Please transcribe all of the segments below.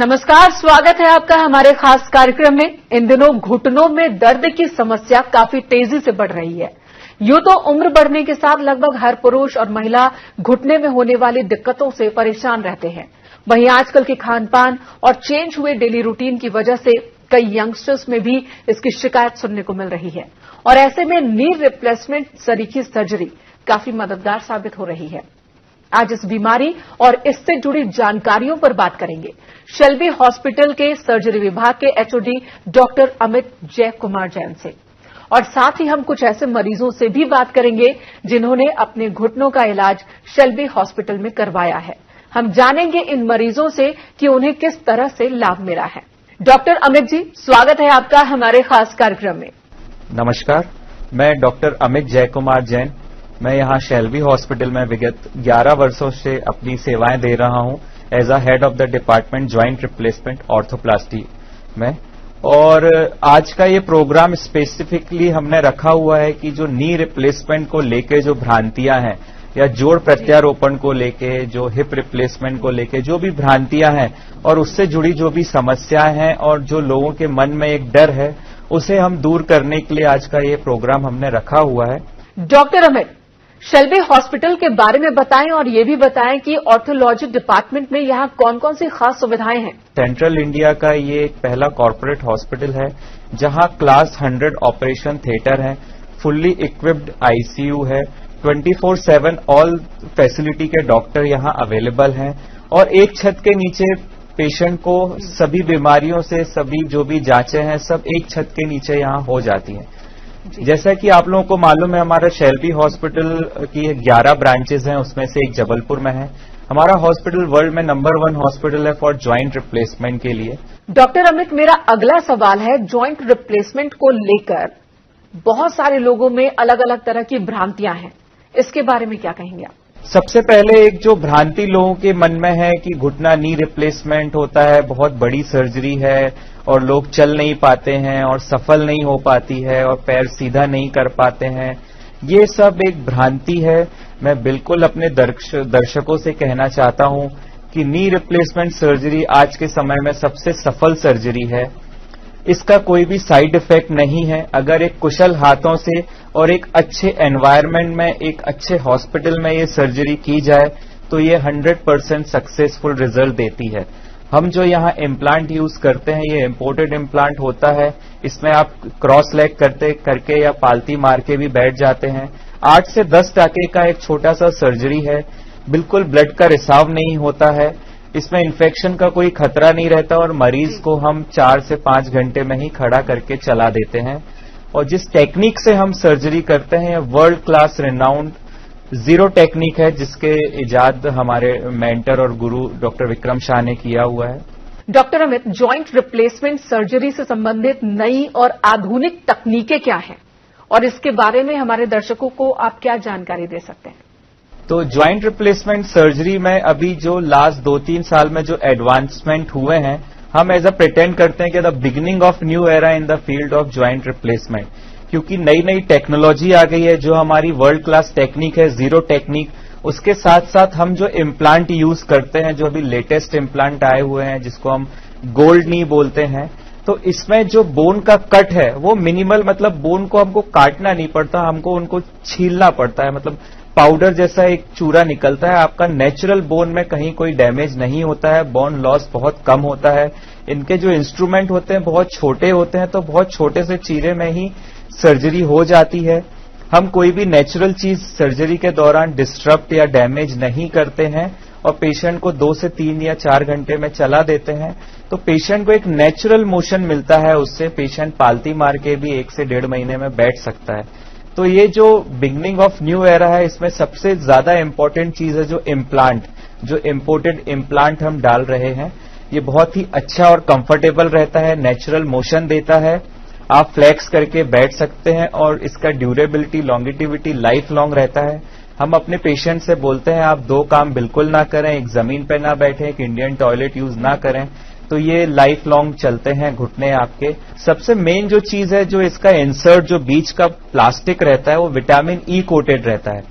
नमस्कार, स्वागत है आपका हमारे खास कार्यक्रम में। इन दिनों घुटनों में दर्द की समस्या काफी तेजी से बढ़ रही है। यूं तो उम्र बढ़ने के साथ लगभग हर पुरुष और महिला घुटने में होने वाली दिक्कतों से परेशान रहते हैं। वहीं आजकल के खान पान और चेंज हुए डेली रूटीन की वजह से कई यंगस्टर्स में भी इसकी शिकायत सुनने को मिल रही है और ऐसे में नी रिप्लेसमेंट सरीखी सर्जरी काफी मददगार साबित हो रही है। आज इस बीमारी और इससे जुड़ी जानकारियों पर बात करेंगे शेल्बी हॉस्पिटल के सर्जरी विभाग के एचओडी डॉक्टर अमित जय कुमार जैन से, और साथ ही हम कुछ ऐसे मरीजों से भी बात करेंगे जिन्होंने अपने घुटनों का इलाज शेल्बी हॉस्पिटल में करवाया है। हम जानेंगे इन मरीजों से कि उन्हें किस तरह से लाभ मिला है। डॉक्टर अमित जी, स्वागत है आपका हमारे खास कार्यक्रम में। नमस्कार, मैं डॉक्टर अमित जय कुमार जैन। मैं यहाँ शेल्बी हॉस्पिटल में विगत 11 वर्षों से अपनी सेवाएं दे रहा हूँ as a head of the department joint replacement arthroplasty में। और आज का ये प्रोग्राम स्पेसिफिकली हमने रखा हुआ है कि जो नी रिप्लेसमेंट को लेके जो भ्रांतियां हैं या जोड़ प्रत्यारोपण को लेके, जो हिप रिप्लेसमेंट को लेके जो भी भ्रांतियां हैं और उससे जुड़ी जो भी समस्याएं हैं और जो लोगों के मन में एक डर है, उसे हम दूर करने के लिए आज का ये प्रोग्राम हमने रखा हुआ है। डॉक्टर अमित, शेल्बी हॉस्पिटल के बारे में बताएं और ये भी बताएं कि ऑर्थोलॉजी डिपार्टमेंट में यहाँ कौन कौन सी खास सुविधाएं हैं। सेंट्रल इंडिया का ये एक पहला कॉर्पोरेट हॉस्पिटल है जहाँ क्लास 100 ऑपरेशन थिएटर है, फुल्ली इक्विप्ड आईसीयू है, 24/7 ऑल फैसिलिटी के डॉक्टर यहाँ अवेलेबल हैं और एक छत के नीचे पेशेंट को सभी बीमारियों से सभी जो भी जांचें हैं सब एक छत के नीचे यहाँ हो जाती हैं। जैसा कि आप लोगों को मालूम है, हमारा शेल्बी हॉस्पिटल की 11 ब्रांचेज हैं, उसमें से एक जबलपुर में है। हमारा हॉस्पिटल वर्ल्ड में नंबर 1 हॉस्पिटल है फॉर ज्वाइंट रिप्लेसमेंट के लिए। डॉक्टर अमित, मेरा अगला सवाल है ज्वाइंट रिप्लेसमेंट को लेकर बहुत सारे लोगों में अलग अलग तरह की भ्रांतियां हैं, इसके बारे में क्या कहेंगे आप? सबसे पहले एक जो भ्रांति लोगों के मन में है कि घुटना नी रिप्लेसमेंट होता है, बहुत बड़ी सर्जरी है और लोग चल नहीं पाते हैं और सफल नहीं हो पाती है और पैर सीधा नहीं कर पाते हैं, ये सब एक भ्रांति है। मैं बिल्कुल अपने दर्शकों से कहना चाहता हूं कि नी रिप्लेसमेंट सर्जरी आज के समय में सबसे सफल सर्जरी है। इसका कोई भी साइड इफेक्ट नहीं है। अगर एक कुशल हाथों से और एक अच्छे एनवायरनमेंट में, एक अच्छे हॉस्पिटल में ये सर्जरी की जाए तो ये 100% सक्सेसफुल रिजल्ट देती है। हम जो यहाँ इम्प्लांट यूज करते हैं ये इम्पोर्टेड इम्प्लांट होता है। इसमें आप क्रॉस लेग करके या पालती मार के भी बैठ जाते हैं। 8 से 10 टाके का एक छोटा सा सर्जरी है, बिल्कुल ब्लड का रिसाव नहीं होता है, इसमें इन्फेक्शन का कोई खतरा नहीं रहता और मरीज को हम 4 से 5 घंटे में ही खड़ा करके चला देते हैं। और जिस टेक्निक से हम सर्जरी करते हैं world class renowned zero technique है, जिसके इजाद हमारे मेंटर और गुरु डॉक्टर विक्रम शाह ने किया हुआ है। Doctor Amit, joint replacement surgery से संबंधित नई और आधुनिक तकनीकें क्या हैं और इसके बारे में हमारे दर्शकों को आप क्या जानकारी दे सकते हैं? तो ज्वाइंट रिप्लेसमेंट सर्जरी में अभी जो लास्ट 2-3 साल में जो एडवांसमेंट हुए हैं, हम एज अ प्रिटेंड करते हैं कि the beginning of new era in the field of joint replacement, क्योंकि नई नई टेक्नोलॉजी आ गई है। जो हमारी वर्ल्ड क्लास टेक्निक है जीरो टेक्निक, उसके साथ साथ हम जो इम्प्लांट यूज करते हैं, जो अभी लेटेस्ट इम्प्लांट आए हुए हैं जिसको हम गोल्ड नी बोलते हैं, तो इसमें जो बोन का कट है वो मिनिमल, मतलब बोन को हमको काटना नहीं पड़ता, हमको उनको छीलना पड़ता है, मतलब पाउडर जैसा एक चूरा निकलता है। आपका नेचुरल बोन में कहीं कोई डैमेज नहीं होता है, बोन लॉस बहुत कम होता है। इनके जो इंस्ट्रूमेंट होते हैं बहुत छोटे होते हैं, तो बहुत छोटे से चीरे में ही सर्जरी हो जाती है। हम कोई भी नेचुरल चीज सर्जरी के दौरान डिस्टर्ब या डैमेज नहीं करते हैं और पेशेंट को 2 से 3 या 4 घंटे में चला देते हैं। तो पेशेंट को एक नेचुरल मोशन मिलता है, उससे पेशेंट पालती मार के भी 1 से 1.5 महीने में बैठ सकता है। तो ये जो बिगनिंग ऑफ न्यू एरा है, इसमें सबसे ज्यादा इंपॉर्टेंट चीज है जो इम्प्लांट, जो इम्पोर्टेड इम्प्लांट हम डाल रहे हैं, ये बहुत ही अच्छा और कंफर्टेबल रहता है, नेचुरल मोशन देता है, आप फ्लेक्स करके बैठ सकते हैं और इसका ड्यूरेबिलिटी, लॉन्गिटिविटी लाइफ लॉन्ग रहता है। हम अपने पेशेंट से बोलते हैं आप 2 काम बिल्कुल ना करें, एक जमीन पे ना बैठें, एक इंडियन टॉयलेट यूज ना करें, तो ये लाइफ लॉन्ग चलते हैं घुटने आपके। सबसे मेन जो चीज है, जो इसका इंसर्ट, जो बीच का प्लास्टिक रहता है, वो विटामिन ई कोटेड रहता है।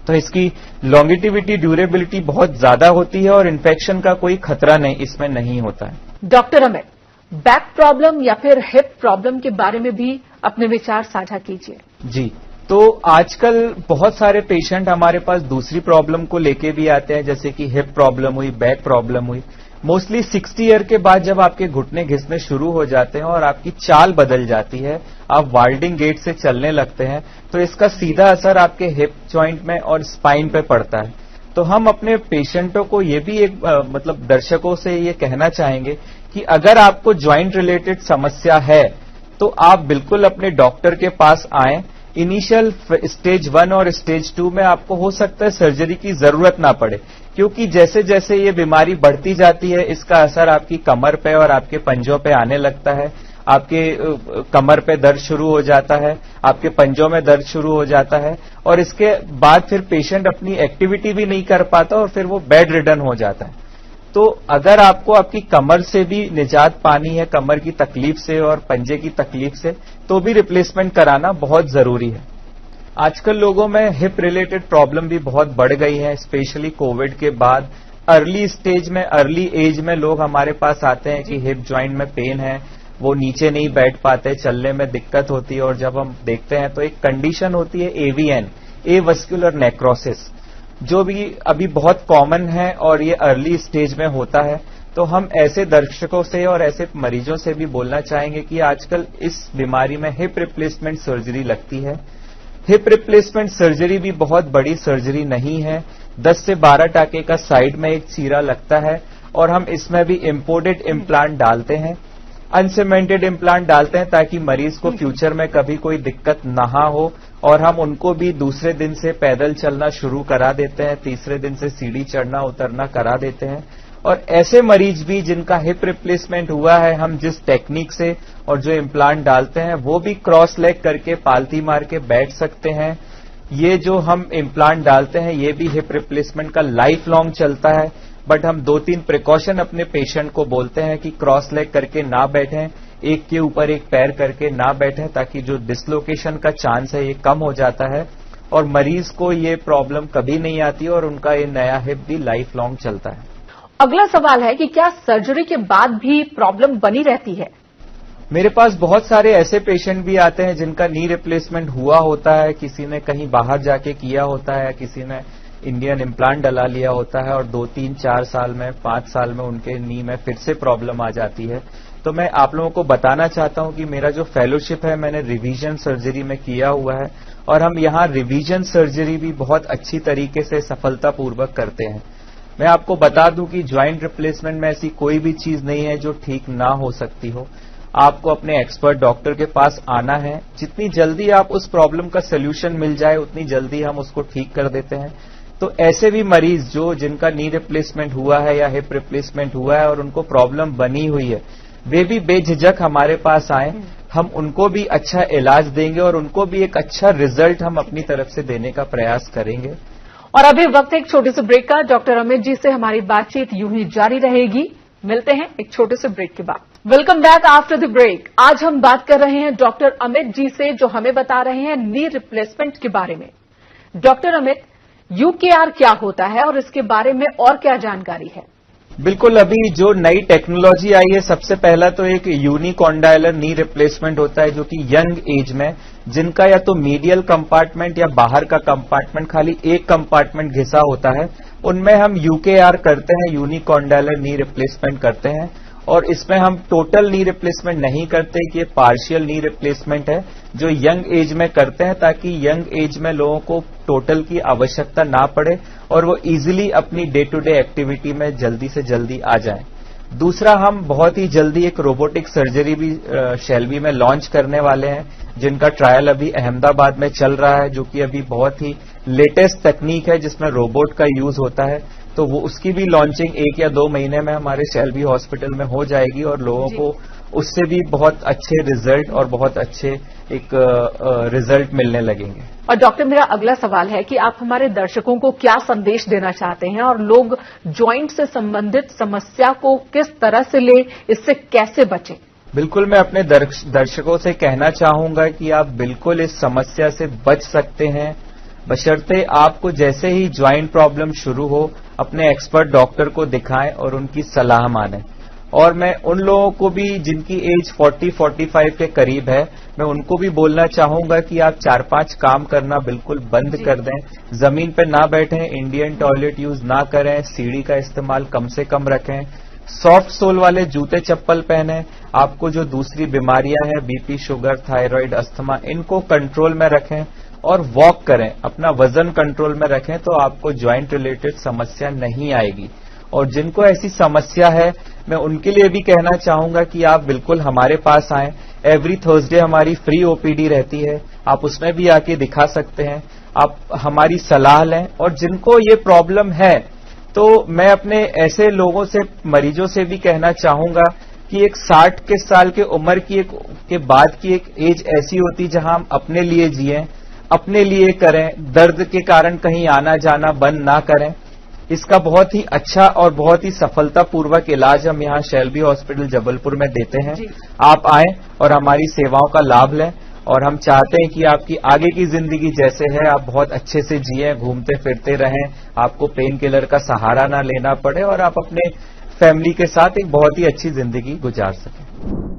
तो इसकी लॉन्गिटिविटी, ड्यूरेबिलिटी बहुत ज्यादा होती है और इन्फेक्शन का कोई खतरा नहीं इसमें नहीं होता है। डॉक्टर अमित, बैक प्रॉब्लम या फिर हिप प्रॉब्लम के बारे में भी अपने विचार साझा कीजिए। जी, तो आजकल बहुत सारे पेशेंट हमारे पास दूसरी प्रॉब्लम को लेके भी आते हैं, जैसे कि हिप प्रॉब्लम हुई, बैक प्रॉब्लम हुई। मोस्टली 60 ईयर के बाद जब आपके घुटने घिसने शुरू हो जाते हैं और आपकी चाल बदल जाती है, आप वाल्डिंग गेट से चलने लगते हैं, तो इसका सीधा असर आपके हिप जॉइंट में और स्पाइन पे पड़ता है। तो हम अपने पेशेंटों को ये भी एक मतलब दर्शकों से ये कहना चाहेंगे कि अगर आपको ज्वाइंट रिलेटेड समस्या है तो आप बिल्कुल अपने डॉक्टर के पास आएं। इनिशियल स्टेज 1 और स्टेज 2 में आपको हो सकता है सर्जरी की जरूरत ना पड़े, क्योंकि जैसे जैसे ये बीमारी बढ़ती जाती है इसका असर आपकी कमर पे और आपके पंजों पे आने लगता है। आपके कमर पे दर्द शुरू हो जाता है, आपके पंजों में दर्द शुरू हो जाता है और इसके बाद फिर पेशेंट अपनी एक्टिविटी भी नहीं कर पाता और फिर वो बेड रिडन हो जाता है। तो अगर आपको आपकी कमर से भी निजात पानी है, कमर की तकलीफ से और पंजे की तकलीफ से, तो भी रिप्लेसमेंट कराना बहुत जरूरी है। आजकल लोगों में हिप रिलेटेड प्रॉब्लम भी बहुत बढ़ गई है, स्पेशली कोविड के बाद। अर्ली स्टेज में, अर्ली एज में लोग हमारे पास आते हैं कि हिप जॉइंट में पेन है, वो नीचे नहीं बैठ पाते, चलने में दिक्कत होती है। और जब हम देखते हैं तो एक कंडीशन होती है AVN, एवास्कुलर नेक्रोसिस, जो भी अभी बहुत कॉमन है और ये अर्ली स्टेज में होता है। तो हम ऐसे दर्शकों से और ऐसे मरीजों से भी बोलना चाहेंगे कि आजकल इस बीमारी में हिप रिप्लेसमेंट सर्जरी लगती है। हिप रिप्लेसमेंट सर्जरी भी बहुत बड़ी सर्जरी नहीं है, 10 से 12 टाके का साइड में एक चीरा लगता है और हम इसमें भी इम्पोर्टेड इम्प्लांट डालते हैं, अनसीमेंटेड इम्प्लांट डालते हैं ताकि मरीज को फ्यूचर में कभी कोई दिक्कत ना हो। और हम उनको भी दूसरे दिन से पैदल चलना शुरू करा देते हैं, तीसरे दिन से सीढ़ी चढ़ना उतरना करा देते हैं। और ऐसे मरीज भी जिनका हिप रिप्लेसमेंट हुआ है, हम जिस टेक्निक से और जो इम्प्लांट डालते हैं वो भी क्रॉस लेग करके पालती मार के बैठ सकते हैं। ये जो हम इम्प्लांट डालते हैं ये भी हिप रिप्लेसमेंट का लाइफ लॉन्ग चलता है, बट हम 2-3 प्रिकॉशन अपने पेशेंट को बोलते हैं कि क्रॉस लेग करके ना बैठें, एक के ऊपर एक पैर करके ना बैठें, ताकि जो डिसलोकेशन का चांस है ये कम हो जाता है और मरीज को ये प्रॉब्लम कभी नहीं आती और उनका ये नया हिप भी लाइफ लॉन्ग चलता है। अगला सवाल है कि क्या सर्जरी के बाद भी प्रॉब्लम बनी रहती है? मेरे पास बहुत सारे ऐसे पेशेंट भी आते हैं जिनका नी रिप्लेसमेंट हुआ होता है, किसी ने कहीं बाहर जाके किया होता है, किसी ने इंडियन इम्प्लांट डला लिया होता है और 2-3-4 साल में, 5 साल में उनके नी में फिर से प्रॉब्लम आ जाती है। तो मैं आप लोगों को बताना चाहता हूं कि मेरा जो फेलोशिप है मैंने रिवीजन सर्जरी में किया हुआ है और हम यहां रिवीजन सर्जरी भी बहुत अच्छी तरीके से सफलतापूर्वक करते हैं। मैं आपको बता दूं कि ज्वाइंट रिप्लेसमेंट में ऐसी कोई भी चीज नहीं है जो ठीक ना हो सकती हो। आपको अपने एक्सपर्ट डॉक्टर के पास आना है, जितनी जल्दी आप उस प्रॉब्लम का सोल्यूशन मिल जाए उतनी जल्दी हम उसको ठीक कर देते हैं। तो ऐसे भी मरीज जो जिनका नी रिप्लेसमेंट हुआ है या हिप रिप्लेसमेंट हुआ है और उनको प्रॉब्लम बनी हुई है, वे भी बेझिझक हमारे पास आए, हम उनको भी अच्छा इलाज देंगे और उनको भी एक अच्छा रिजल्ट हम अपनी तरफ से देने का प्रयास करेंगे। और अभी वक्त है एक छोटे से ब्रेक का। डॉक्टर अमित जी से हमारी बातचीत यूं ही जारी रहेगी। मिलते हैं एक छोटे से ब्रेक के बाद। Welcome back after the break. आज हम बात कर रहे हैं डॉक्टर अमित जी से, जो हमें बता रहे हैं नी रिप्लेसमेंट के बारे में। डॉक्टर अमित, UKR क्या होता है और इसके बारे में और क्या जानकारी है? बिल्कुल, अभी जो नई टेक्नोलॉजी आई है, सबसे पहला तो एक यूनिकॉन्डाइलर नी रिप्लेसमेंट होता है, जो कि यंग एज में जिनका या तो मीडियल कंपार्टमेंट या बाहर का कंपार्टमेंट खाली एक कंपार्टमेंट घिसा होता है, उनमें हम UKR करते हैं, यूनिकॉन्डाइलर नी रिप्लेसमेंट करते हैं। और इसमें हम टोटल नी रिप्लेसमेंट नहीं करते कि ये पार्शियल नी रिप्लेसमेंट है जो यंग एज में करते हैं, ताकि यंग एज में लोगों को टोटल की आवश्यकता ना पड़े और वो इजीली अपनी डे टू डे एक्टिविटी में जल्दी से जल्दी आ जाएं। दूसरा, हम बहुत ही जल्दी एक रोबोटिक सर्जरी भी शेल्बी में लॉन्च करने वाले हैं, जिनका ट्रायल अभी अहमदाबाद में चल रहा है, जो कि अभी बहुत ही लेटेस्ट तकनीक है जिसमें रोबोट का यूज होता है। तो वो उसकी भी लॉन्चिंग 1 या 2 महीने में हमारे शेल्बी हॉस्पिटल में हो जाएगी और लोगों को उससे भी बहुत अच्छे रिजल्ट और बहुत अच्छे एक रिजल्ट मिलने लगेंगे। और डॉक्टर, मेरा अगला सवाल है कि आप हमारे दर्शकों को क्या संदेश देना चाहते हैं और लोग ज्वाइंट से संबंधित समस्या को किस तरह से ले, इससे कैसे बचें? बिल्कुल, मैं अपने दर्शकों से कहना चाहूंगा कि आप बिल्कुल इस समस्या से बच सकते हैं। बशर्ते आपको जैसे ही ज्वाइंट प्रॉब्लम शुरू हो अपने एक्सपर्ट डॉक्टर को दिखाएं और उनकी सलाह मानें। और मैं उन लोगों को भी जिनकी एज 40-45 के करीब है, मैं उनको भी बोलना चाहूंगा कि आप 4-5 काम करना बिल्कुल बंद कर दें। जमीन पे ना बैठें, इंडियन टॉयलेट यूज ना करें, सीढ़ी का इस्तेमाल कम से कम रखें, सॉफ्ट सोल वाले जूते चप्पल पहनें। आपको जो दूसरी बीमारियां हैं, बीपी, शुगर, थायराइड, अस्थमा, इनको कंट्रोल में रखें और वॉक करें, अपना वजन कंट्रोल में रखें, तो आपको ज्वाइंट रिलेटेड समस्या नहीं आएगी। और जिनको ऐसी समस्या है, मैं उनके लिए भी कहना चाहूंगा कि आप बिल्कुल हमारे पास आएं। एवरी थर्सडे हमारी फ्री ओपीडी रहती है, आप उसमें भी आके दिखा सकते हैं, आप हमारी सलाह लें। और जिनको ये प्रॉब्लम है, तो मैं अपने ऐसे लोगों से, मरीजों से भी कहना चाहूंगा कि एक 60 के साल के उम्र के बाद की एक एज ऐसी होती जहां हम अपने लिए जिएं, अपने लिए करें, दर्द के कारण कहीं आना जाना बंद ना करें। इसका बहुत ही अच्छा और बहुत ही सफलतापूर्वक इलाज हम यहाँ शैल्बी हॉस्पिटल जबलपुर में देते हैं। आप आएं और हमारी सेवाओं का लाभ लें। और हम चाहते हैं कि आपकी आगे की जिंदगी जैसे है, आप बहुत अच्छे से जिएं, घूमते फिरते रहें, आपको पेन किलर का सहारा ना लेना पड़े और आप अपने फैमिली के साथ एक बहुत ही अच्छी जिंदगी गुजार सकें।